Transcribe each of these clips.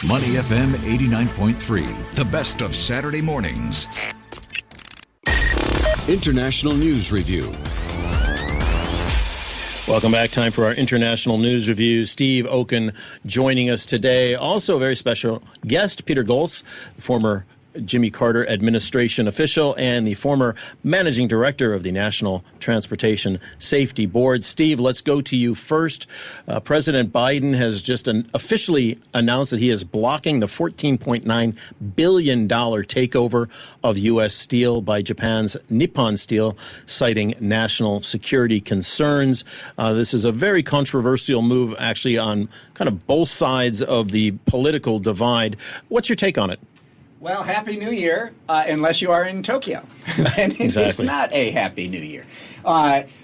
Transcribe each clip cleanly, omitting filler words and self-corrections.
Money FM 89.3, the best of Saturday mornings. International News Review. Welcome back. Time for our International News Review. Steve Okun joining us today. Also a very special guest, Peter Goelz, former Jimmy Carter administration official and the former managing director of the National Transportation Safety Board. Steve, let's go to you first. President Biden has just officially announced that he is blocking the $14.9 billion takeover of U.S. steel by Japan's Nippon Steel, citing national security concerns. This is a very controversial move, actually, on kind of both sides of the political divide. What's your take on it? Well, Happy New Year, unless you are in Tokyo. And it's not a Happy New Year.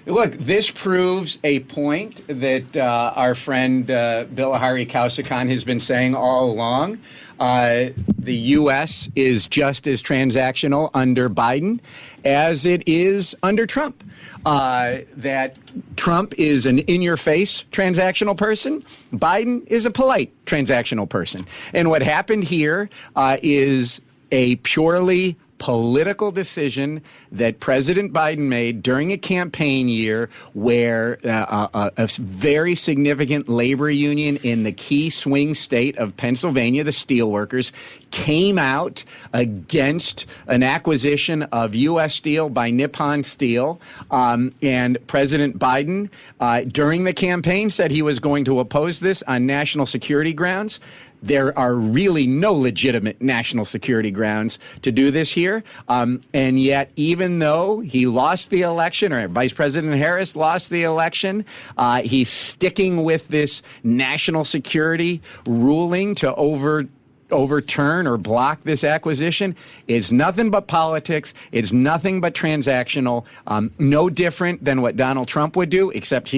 Look, this proves a point that our friend Bilahari Kausikan has been saying all along. The U.S. is just as transactional under Biden as it is under Trump. That Trump is an in-your-face transactional person. Biden is a polite transactional person. And what happened here is a purely political decision that President Biden made during a campaign year where a very significant labor union in the key swing state of Pennsylvania, the steelworkers, came out against an acquisition of U.S. Steel by Nippon Steel. And President Biden, during the campaign, said he was going to oppose this on national security grounds. There are really no legitimate national security grounds to do this here. And yet, even though he lost the election, or Vice President Harris lost the election, he's sticking with this national security ruling to overturn or block this acquisition. It's nothing but politics. It's nothing but transactional. No different than what Donald Trump would do, except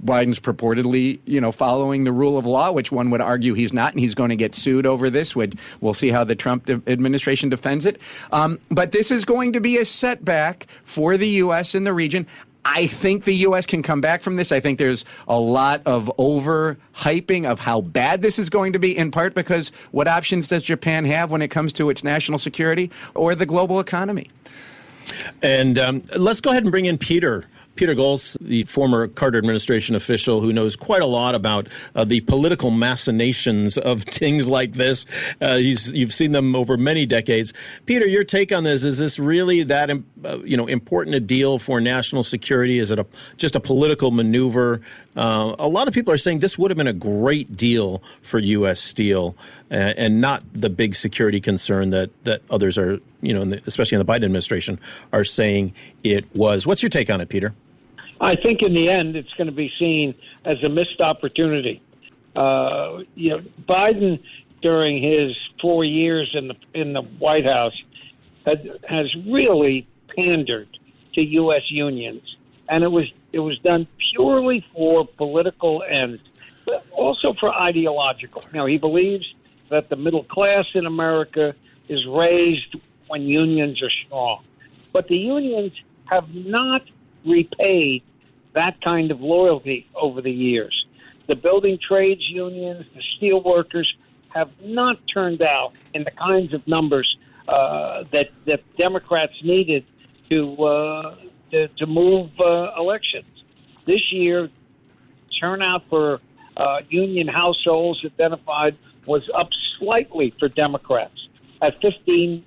Biden's purportedly, following the rule of law, which one would argue he's not, and he's going to get sued over this. We'll see how the Trump administration defends it. But this is going to be a setback for the U.S. in the region. I think the U.S. can come back from this. I think there's a lot of overhyping of how bad this is going to be, in part because what options does Japan have when it comes to its national security or the global economy? And let's go ahead and bring in Peter Goelz, the former Carter administration official who knows quite a lot about the political machinations of things like this. You've seen them over many decades. Peter, your take on this, is this really that important a deal for national security? Is it just a political maneuver? A lot of people are saying this would have been a great deal for U.S. Steel and not the big security concern that others are, especially in the Biden administration, are saying it was. What's your take on it, Peter? I think in the end, it's going to be seen as a missed opportunity. Biden, during his 4 years in the White House, has really pandered to U.S. unions, and it was done purely for political ends, but also for ideological. Now, he believes that the middle class in America is raised when unions are strong, but the unions have not repaid that kind of loyalty over the years. The building trades unions, the steel workers have not turned out in the kinds of numbers that Democrats needed to move elections. This year, turnout for union households identified was up slightly for Democrats at 7%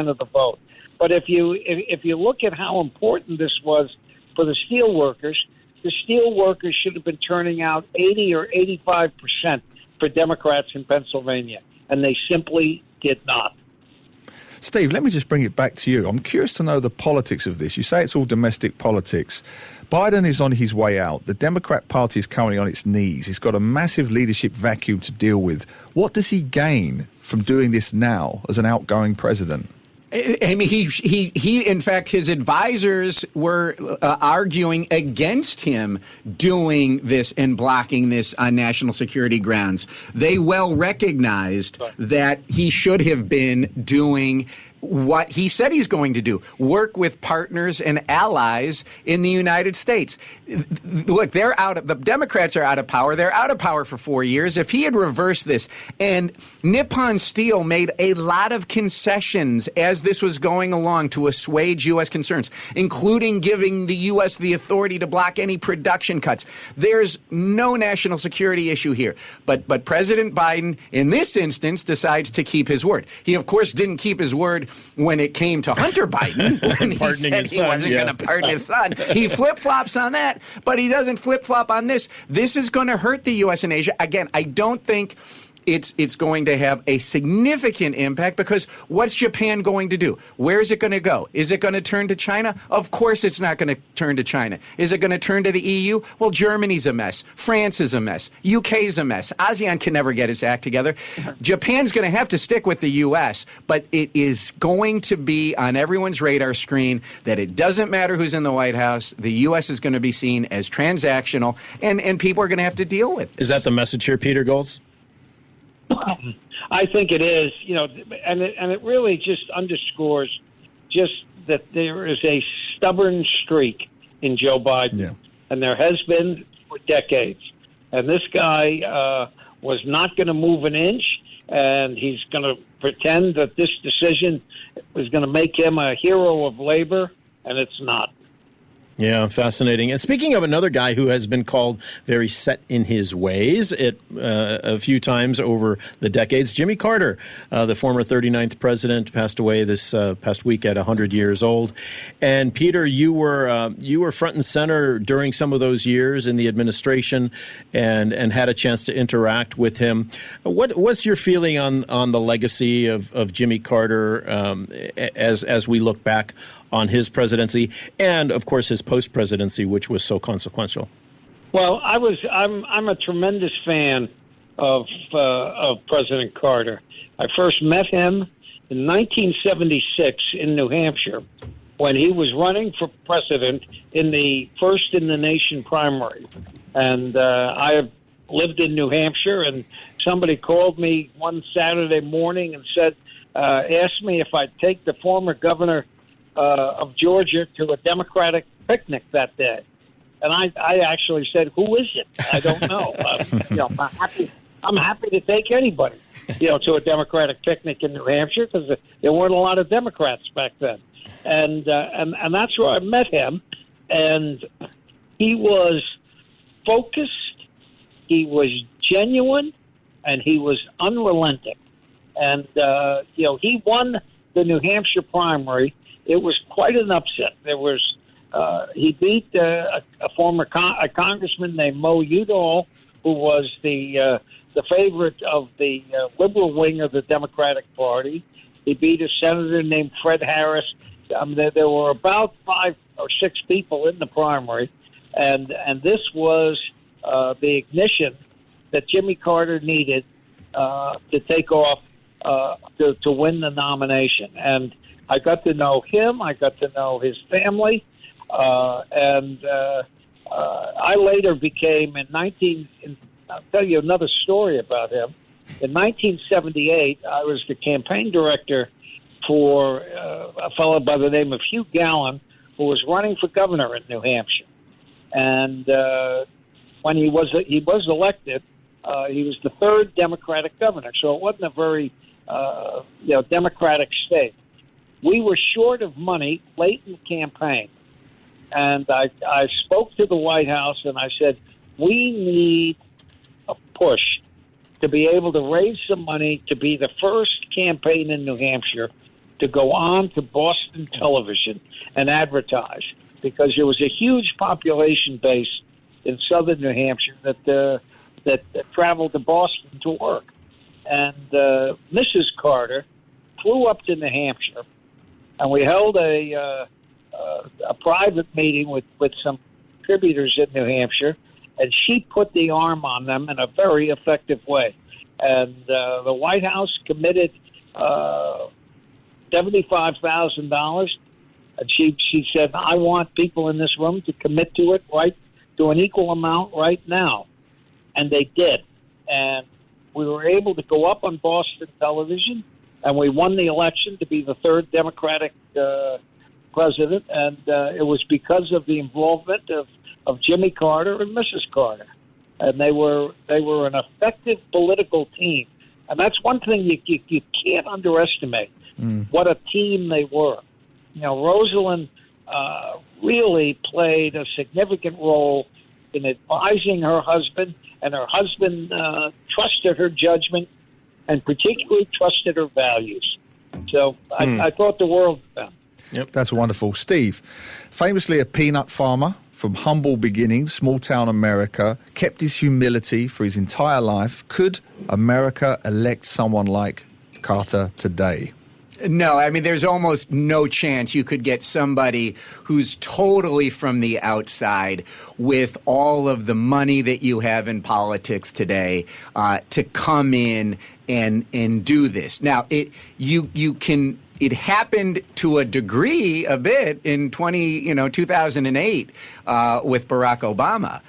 of the vote. But if you look at how important this was for the steel workers should have been turning out 80 or 85% for Democrats in Pennsylvania, and they simply did not. Steve, let me just bring it back to you. I'm curious to know the politics of this. You say it's all domestic politics. Biden is on his way out. The Democrat Party is currently on its knees. He's got a massive leadership vacuum to deal with. What does he gain from doing this now as an outgoing president? I mean, he in fact, his advisors were arguing against him doing this and blocking this on national security grounds. They well recognized that he should have been doing what he said he's going to do, work with partners and allies in the United States. Look, the Democrats are out of power. They're out of power for 4 years. If he had reversed this, and Nippon Steel made a lot of concessions as this was going along to assuage U.S. concerns, including giving the U.S. the authority to block any production cuts. There's no national security issue here. But President Biden, in this instance, decides to keep his word. He, of course, didn't keep his word when it came to Hunter Biden, when he said he wasn't going to pardon his son. He flip-flops on that, but he doesn't flip-flop on this. This is going to hurt the U.S. and Asia. Again, I don't think it's going to have a significant impact, because what's Japan going to do? Where is it going to go? Is it going to turn to China? Of course it's not going to turn to China. Is it going to turn to the EU? Well, Germany's a mess. France is a mess. UK's a mess. ASEAN can never get its act together. Japan's going to have to stick with the U.S., but it is going to be on everyone's radar screen that it doesn't matter who's in the White House. The U.S. is going to be seen as transactional, and people are going to have to deal with this. Is that the message here, Peter Goelz? I think it is, and it really just underscores just that there is a stubborn streak in Joe Biden, and there has been for decades. And this guy was not going to move an inch, and he's going to pretend that this decision is going to make him a hero of labor, and it's not. Yeah, fascinating. And speaking of another guy who has been called very set in his ways a few times over the decades, Jimmy Carter, the former 39th president, passed away this past week at 100 years old. And Peter, you were front and center during some of those years in the administration and had a chance to interact with him. What's your feeling on the legacy of Jimmy Carter as we look back on his presidency and, of course, his post-presidency, which was so consequential? Well, I'm a tremendous fan of President Carter. I first met him in 1976 in New Hampshire when he was running for president in the first in the nation primary. And I have lived in New Hampshire, and somebody called me one Saturday morning and said, asked me if I'd take the former governor of Georgia to a Democratic picnic that day. And I actually said, who is it? I don't know. I'm happy to take anybody, to a Democratic picnic in New Hampshire, because there weren't a lot of Democrats back then. And that's where I met him. And he was focused, he was genuine, and he was unrelenting. And, he won the New Hampshire primary. It was quite an upset. There was he beat a former congressman named Mo Udall, who was the favorite of the liberal wing of the Democratic Party. He beat a senator named Fred Harris. There were about 5 or 6 people in the primary, and this was the ignition that Jimmy Carter needed to take off to win the nomination. And I got to know him. I got to know his family. And I later became, I'll tell you another story about him. In 1978, I was the campaign director for a fellow by the name of Hugh Gallen, who was running for governor in New Hampshire. And when he was elected, he was the 3rd Democratic governor. So it wasn't a very Democratic state. We were short of money late in the campaign, and I spoke to the White House and I said, we need a push to be able to raise some money to be the first campaign in New Hampshire to go on to Boston television and advertise, because there was a huge population base in southern New Hampshire that traveled to Boston to work. And Mrs. Carter flew up to New Hampshire, and we held a private meeting with some contributors in New Hampshire, and she put the arm on them in a very effective way. And the White House committed $75,000, and she said, I want people in this room to commit to it, right, to an equal amount right now. And they did. And we were able to go up on Boston television and we won the election to be the third Democratic president, and it was because of the involvement of Jimmy Carter and Mrs. Carter, and they were an effective political team, and that's one thing you can't underestimate what a team they were. You know, Rosalind really played a significant role in advising her husband, and her husband trusted her judgment and particularly trusted her values. So I thought the world of them. Yep, that's wonderful. Steve, famously a peanut farmer from humble beginnings, small town America, kept his humility for his entire life. Could America elect someone like Carter today? No, I mean, there's almost no chance you could get somebody who's totally from the outside with all of the money that you have in politics today to come in and do this. Now, it happened to a degree a bit in 2008 with Barack Obama.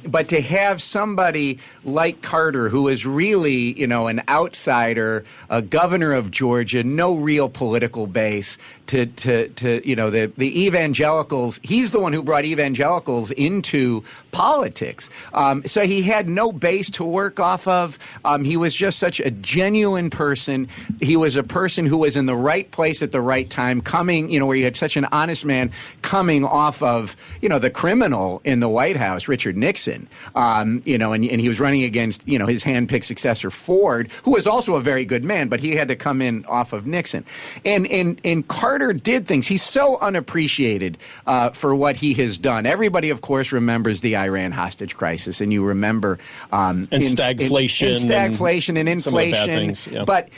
But to have somebody like Carter, who is really, an outsider, a governor of Georgia, no real political base, to the evangelicals, he's the one who brought evangelicals into politics. So he had no base to work off of. He was just such a genuine person. He was a person who was in the right place at the right time, coming, where you had such an honest man coming off of, the criminal in the White House, Richard Nixon, and he was running against, his hand-picked successor, Ford, who was also a very good man, but he had to come in off of Nixon. And Carter did things. He's so unappreciated for what he has done. Everybody, of course, remembers the Iran hostage crisis, and you remember stagflation and inflation. Things, yeah. But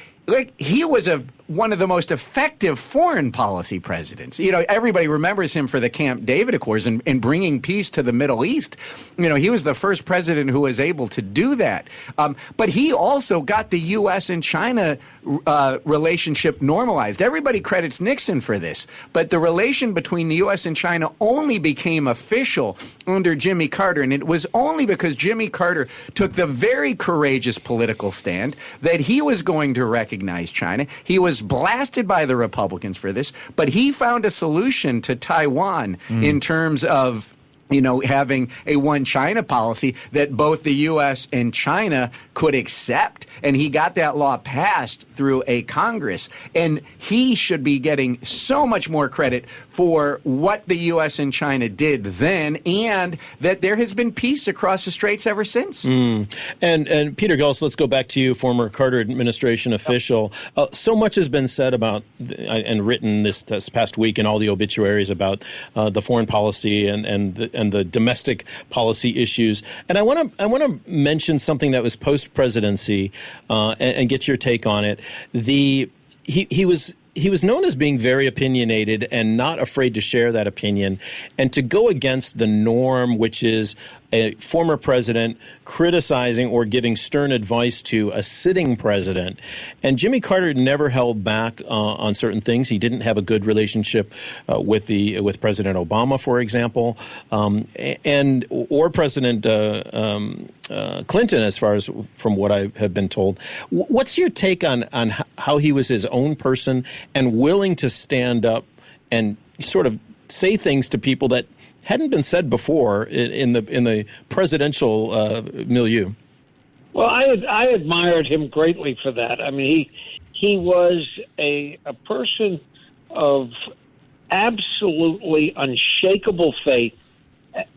he was one of the most effective foreign policy presidents. Everybody remembers him for the Camp David Accords and bringing peace to the Middle East. He was the first president who was able to do that. But he also got the U.S. and China relationship normalized. Everybody credits Nixon for this, but the relation between the U.S. and China only became official under Jimmy Carter, and it was only because Jimmy Carter took the very courageous political stand that he was going to recognize China. He was blasted by the Republicans for this, but he found a solution to Taiwan in terms of having a one China policy that both the U.S. and China could accept. And he got that law passed through a Congress. And he should be getting so much more credit for what the U.S. and China did then, and that there has been peace across the straits ever since. And Peter Goelz, let's go back to you, former Carter administration official. So much has been said about and written this past week in all the obituaries about the foreign policy and the domestic policy issues. And I want to mention something that was post-presidency and get your take on it. He was known as being very opinionated and not afraid to share that opinion and to go against the norm, which is a former president criticizing or giving stern advice to a sitting president. And Jimmy Carter never held back on certain things. He didn't have a good relationship with President Obama, for example, or President Clinton, as far as from what I have been told. What's your take on how he was his own person and willing to stand up and sort of say things to people that hadn't been said before in the presidential milieu? Well, I admired him greatly for that. I mean, he was a person of absolutely unshakable faith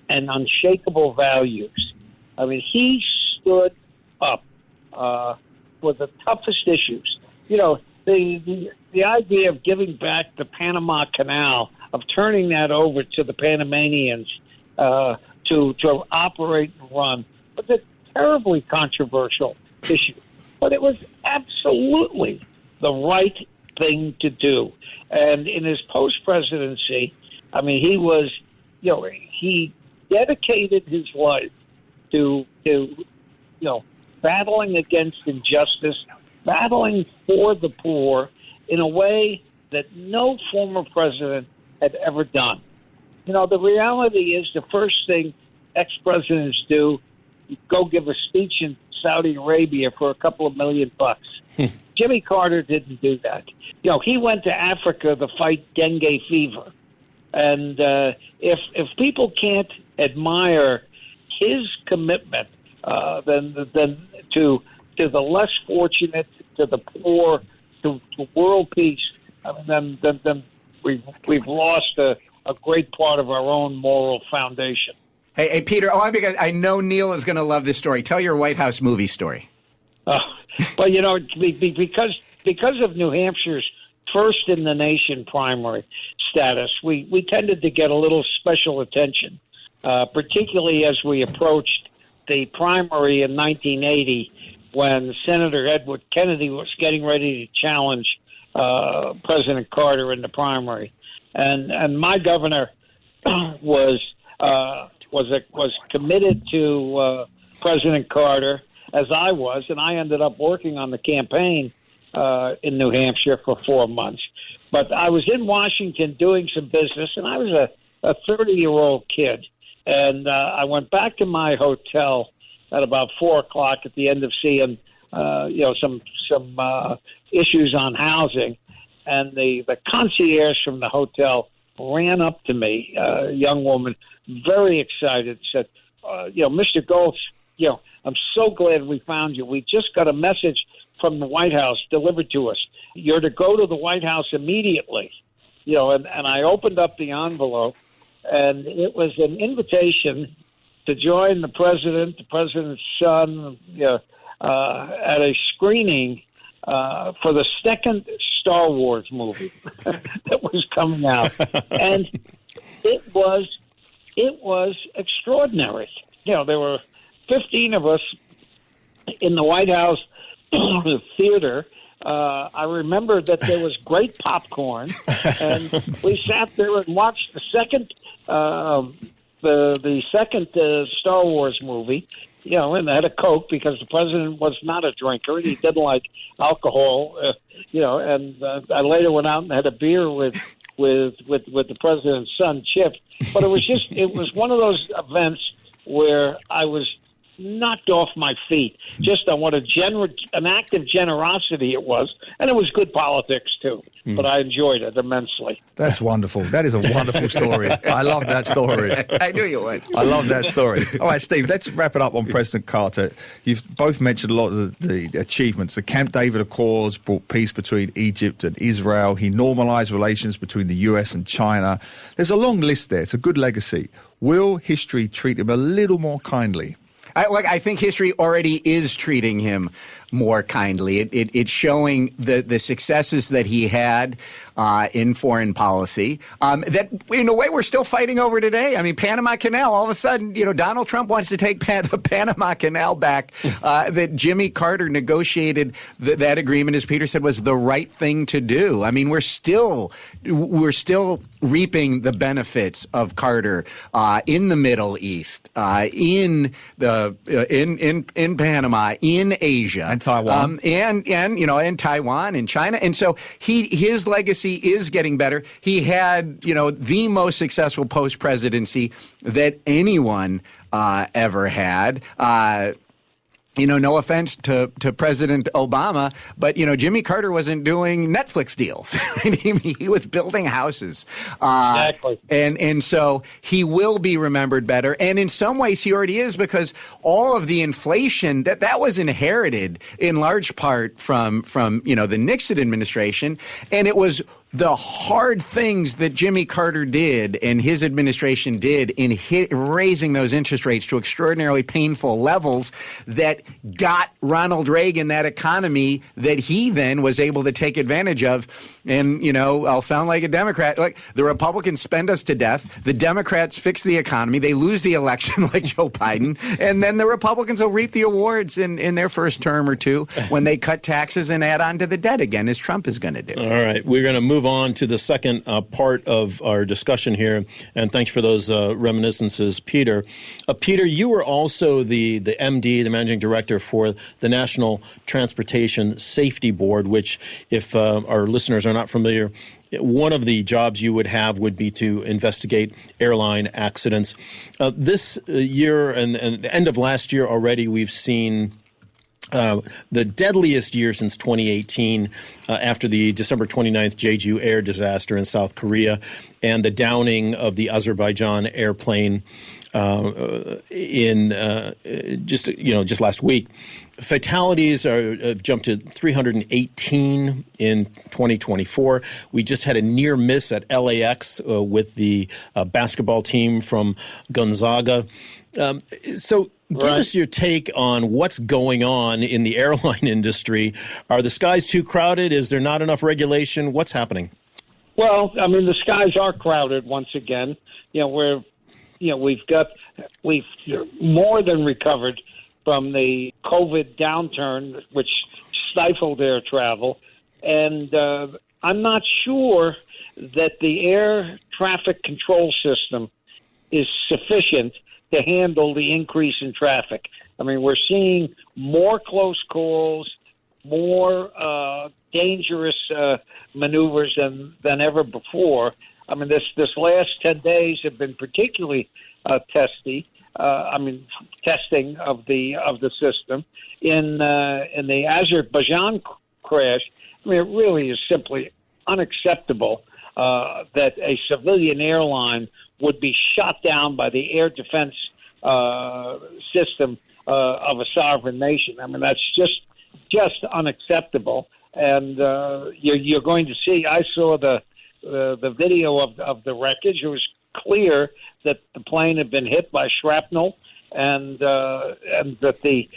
and unshakable values. I mean, he stood up for the toughest issues. The idea of giving back the Panama Canal, of turning that over to the Panamanians to operate and run, was a terribly controversial issue. But it was absolutely the right thing to do. And in his post-presidency, I mean, he dedicated his life to battling against injustice, battling for the poor in a way that no former president had ever done. The reality is the first thing ex-presidents do, you go give a speech in Saudi Arabia for a couple of $1 million. Jimmy Carter didn't do that. He went to Africa to fight dengue fever. And if people can't admire his commitment, then to the less fortunate, to the poor, to world peace, then we've lost a great part of our own moral foundation. Hey, Peter, I know Neil is going to love this story. Tell your White House movie story. Well, because of New Hampshire's first in the nation primary status, we tended to get a little special attention, particularly as we approached the primary in 1980 when Senator Edward Kennedy was getting ready to challenge President Carter in the primary. And my governor was committed to President Carter, as I was, and I ended up working on the campaign in New Hampshire for 4 months. But I was in Washington doing some business, and I was a 30-year-old kid. And I went back to my hotel at about 4 o'clock at the end of seeing, some issues on housing. And the concierge from the hotel ran up to me, a young woman, very excited, said, Mr. Goelz, I'm so glad we found you. We just got a message from the White House delivered to us. You're to go to the White House immediately. And I opened up the envelope, and it was an invitation to join the president's son, at a screening for the second Star Wars movie that was coming out. And it was extraordinary. There were 15 of us in the White House theater. I remember that there was great popcorn, and we sat there and watched the second Star Wars movie. And had a Coke because the president was not a drinker. He didn't like alcohol. And I later went out and had a beer with the president's son, Chip. But it was one of those events where I was knocked off my feet just on what an act of generosity it was. And it was good politics, too. But I enjoyed it immensely. That's wonderful. That is a wonderful story. I love that story. I knew you would. I love that story. All right, Steve, let's wrap it up on President Carter. You've both mentioned a lot of the achievements. The Camp David Accords brought peace between Egypt and Israel. He normalized relations between the U.S. and China. There's a long list there. It's a good legacy. Will history treat him a little more kindly? I think history already is treating him more kindly. It's showing the successes that he had in foreign policy that, in a way, we're still fighting over today. I mean, Panama Canal, all of a sudden, Donald Trump wants to take the Panama Canal back, that Jimmy Carter negotiated that agreement, as Peter said, was the right thing to do. I mean, we're still reaping the benefits of Carter in the Middle East, in Panama, in Asia. And Taiwan. And Taiwan and China. And so his legacy is getting better. He had, the most successful post-presidency that anyone ever had. No offense to President Obama, but, Jimmy Carter wasn't doing Netflix deals. He was building houses. Exactly. And so he will be remembered better. And in some ways he already is, because all of the inflation that was inherited in large part from the Nixon administration. And it was the hard things that Jimmy Carter did and his administration did in raising those interest rates to extraordinarily painful levels that got Ronald Reagan that economy that he then was able to take advantage of. And, I'll sound like a Democrat. Like, the Republicans spend us to death. The Democrats fix the economy. They lose the election like Joe Biden. And then the Republicans will reap the awards in their first term or two when they cut taxes and add on to the debt again, as Trump is going to do. All right. We're going to move on to the second part of our discussion here, and thanks for those reminiscences, Peter. Peter, you were also the MD, the managing director for the National Transportation Safety Board, which, if our listeners are not familiar, one of the jobs you would have would be to investigate airline accidents. This year and the end of last year already, we've seen the deadliest year since 2018 after the December 29th Jeju air disaster in South Korea and the downing of the Azerbaijan airplane just last week. Fatalities have jumped to 318 in 2024. We just had a near miss at LAX with the basketball team from Gonzaga. So give us your take on what's going on in the airline industry. Are the skies too crowded? Is there not enough regulation? What's happening? Well, I mean, the skies are crowded once again. We've more than recovered from the COVID downturn, which stifled air travel. And I'm not sure that the air traffic control system is sufficient to handle the increase in traffic. I mean, we're seeing more close calls, more dangerous maneuvers than ever before. I mean, this last 10 days have been particularly testing of the system. In the Azerbaijan crash, I mean, it really is simply unacceptable that a civilian airline would be shot down by the air defense system of a sovereign nation. I mean, that's just unacceptable. And you're going to see. I saw the video of the wreckage. It was clear that the plane had been hit by shrapnel, and that the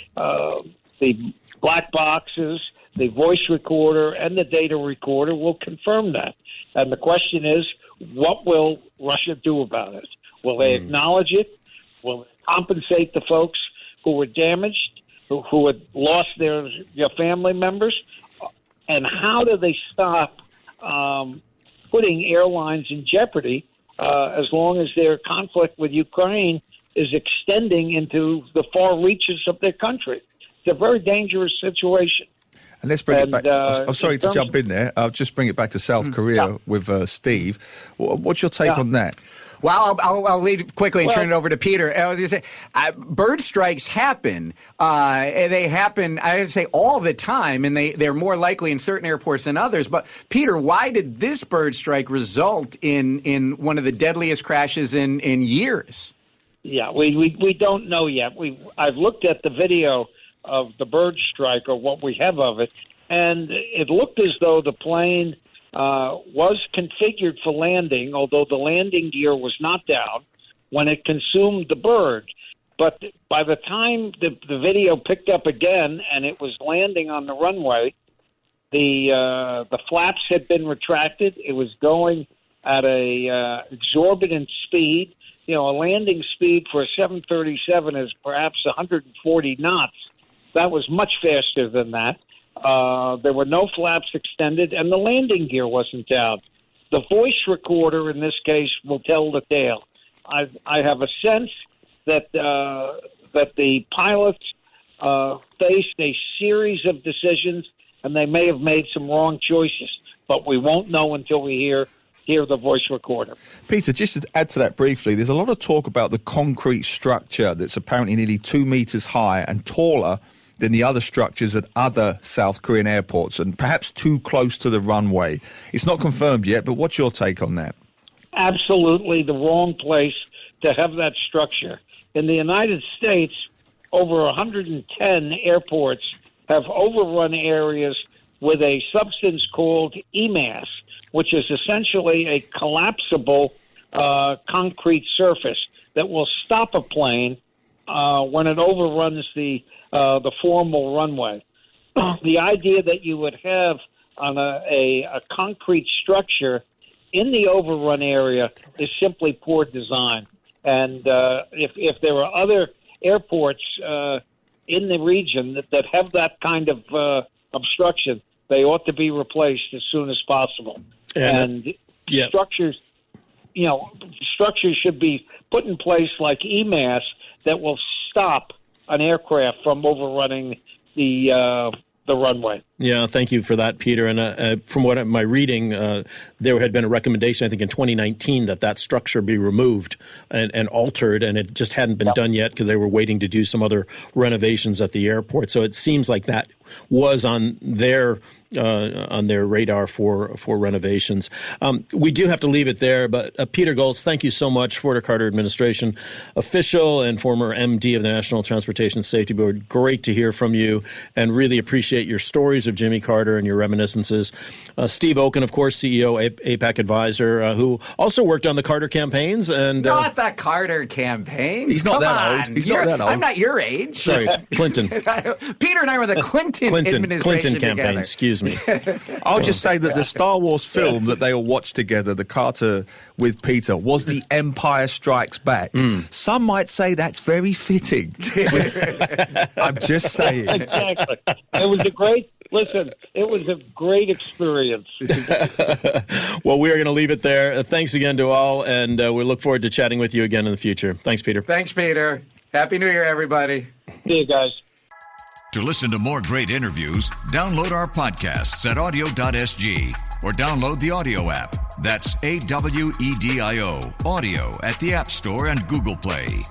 black boxes, the voice recorder, and the data recorder will confirm that. And the question is, what will Russia do about it? Will they acknowledge it? Will they compensate the folks who were damaged, who had lost their family members? And how do they stop putting airlines in jeopardy as long as their conflict with Ukraine is extending into the far reaches of their country? It's a very dangerous situation. And let's bring it back. I'm sorry to jump in there. I'll just bring it back to South Korea with Steve. What's your take on that? Well, I'll lead quickly and turn it over to Peter. I was going to say, bird strikes happen. They happen, I would say, all the time, and they're more likely in certain airports than others. But, Peter, why did this bird strike result in one of the deadliest crashes in years? Yeah, we don't know yet. I've looked at the video of the bird strike, or what we have of it, and it looked as though the plane was configured for landing, although the landing gear was not down when it consumed the bird. But by the time the video picked up again and it was landing on the runway, the flaps had been retracted. It was going at a exorbitant speed. A landing speed for a 737 is perhaps 140 knots. That was much faster than that. There were no flaps extended, and the landing gear wasn't down. The voice recorder, in this case, will tell the tale. I have a sense that the pilots faced a series of decisions, and they may have made some wrong choices, but we won't know until we hear the voice recorder. Peter, just to add to that briefly, there's a lot of talk about the concrete structure that's apparently nearly 2 meters high and taller than the other structures at other South Korean airports, and perhaps too close to the runway. It's not confirmed yet, but what's your take on that? Absolutely the wrong place to have that structure. In the United States, over 110 airports have overrun areas with a substance called EMAS, which is essentially a collapsible concrete surface that will stop a plane when it overruns the formal runway. The idea that you would have on a concrete structure in the overrun area is simply poor design. And if there are other airports in the region that have that kind of obstruction, they ought to be replaced as soon as possible. And structures should be put in place like EMAS that will stop an aircraft from overrunning the the runway. Yeah, thank you for that, Peter. And from what my reading, there had been a recommendation, I think, in 2019 that structure be removed and altered, and it just hadn't been done yet because they were waiting to do some other renovations at the airport. So it seems like that was on their radar for renovations. We do have to leave it there, but Peter Goelz, thank you so much, Florida Carter Administration official and former MD of the National Transportation Safety Board. Great to hear from you, and really appreciate your stories of Jimmy Carter and your reminiscences. Steve Okun, of course, CEO, APAC advisor, who also worked on the Carter campaigns. And not the Carter campaign. He's not that old. He's not that old. I'm not your age. Sorry, Clinton. Peter and I were the Clinton campaign. together. Excuse me. I'll just say that the Star Wars film that they all watched together, the Carter with Peter, was The Empire Strikes Back. Some might say that's very fitting. I'm just saying. Exactly. It was a great experience. Well, we are going to leave it there. Thanks again to all, and we look forward to chatting with you again in the future. Thanks, Peter. Thanks, Peter. Happy New Year, everybody. See you guys. To listen to more great interviews, download our podcasts at audio.sg or download the audio app. That's AWEDIO, audio at the App Store and Google Play.